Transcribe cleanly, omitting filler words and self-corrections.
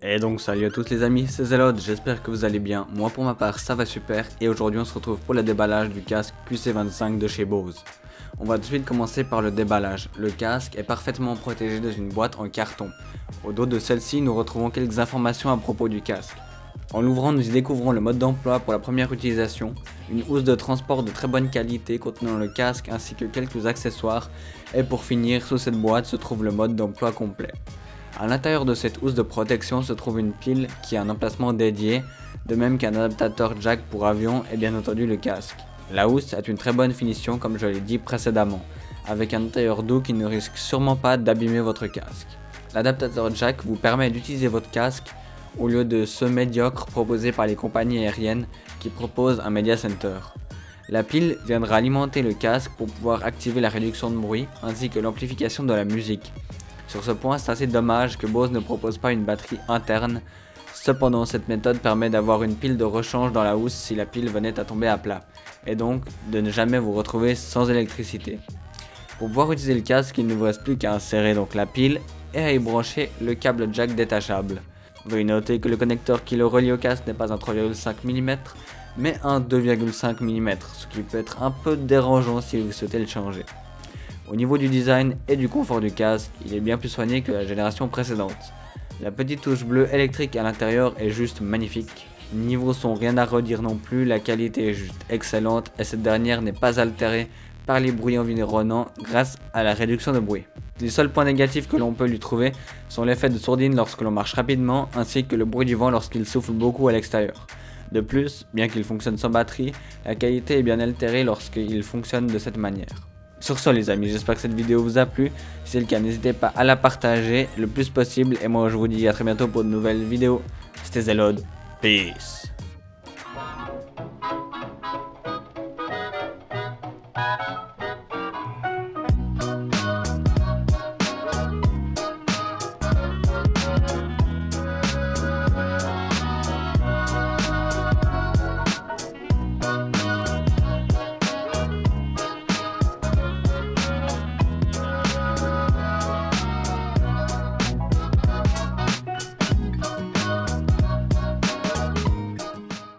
Et donc salut à tous les amis, c'est Zelod, j'espère que vous allez bien. Moi pour ma part ça va super et aujourd'hui on se retrouve pour le déballage du casque QC25 de chez Bose. On va tout de suite commencer par le déballage. Le casque est parfaitement protégé dans une boîte en carton. Au dos de celle-ci nous retrouvons quelques informations à propos du casque. En l'ouvrant nous y découvrons le mode d'emploi pour la première utilisation, une housse de transport de très bonne qualité contenant le casque ainsi que quelques accessoires et pour finir sous cette boîte se trouve le mode d'emploi complet. À l'intérieur de cette housse de protection se trouve une pile qui a un emplacement dédié, de même qu'un adaptateur jack pour avion et bien entendu le casque. La housse a une très bonne finition comme je l'ai dit précédemment, avec un intérieur doux qui ne risque sûrement pas d'abîmer votre casque. L'adaptateur jack vous permet d'utiliser votre casque au lieu de ceux médiocres proposés par les compagnies aériennes qui proposent un media center. La pile viendra alimenter le casque pour pouvoir activer la réduction de bruit ainsi que l'amplification de la musique. Sur ce point, c'est assez dommage que Bose ne propose pas une batterie interne. Cependant, cette méthode permet d'avoir une pile de rechange dans la housse si la pile venait à tomber à plat, et donc de ne jamais vous retrouver sans électricité. Pour pouvoir utiliser le casque, il ne vous reste plus qu'à insérer donc la pile et à y brancher le câble jack détachable. Veuillez noter que le connecteur qui le relie au casque n'est pas un 3,5 mm, mais un 2,5 mm, ce qui peut être un peu dérangeant si vous souhaitez le changer. Au niveau du design et du confort du casque, il est bien plus soigné que la génération précédente. La petite touche bleue électrique à l'intérieur est juste magnifique. Niveau son, rien à redire non plus, la qualité est juste excellente et cette dernière n'est pas altérée par les bruits environnants grâce à la réduction de bruit. Les seuls points négatifs que l'on peut lui trouver sont l'effet de sourdine lorsque l'on marche rapidement ainsi que le bruit du vent lorsqu'il souffle beaucoup à l'extérieur. De plus, bien qu'il fonctionne sans batterie, la qualité est bien altérée lorsqu'il fonctionne de cette manière. Sur ce les amis, j'espère que cette vidéo vous a plu. Si c'est le cas, n'hésitez pas à la partager le plus possible. Et moi je vous dis à très bientôt pour de nouvelles vidéos. C'était Zelod. Peace.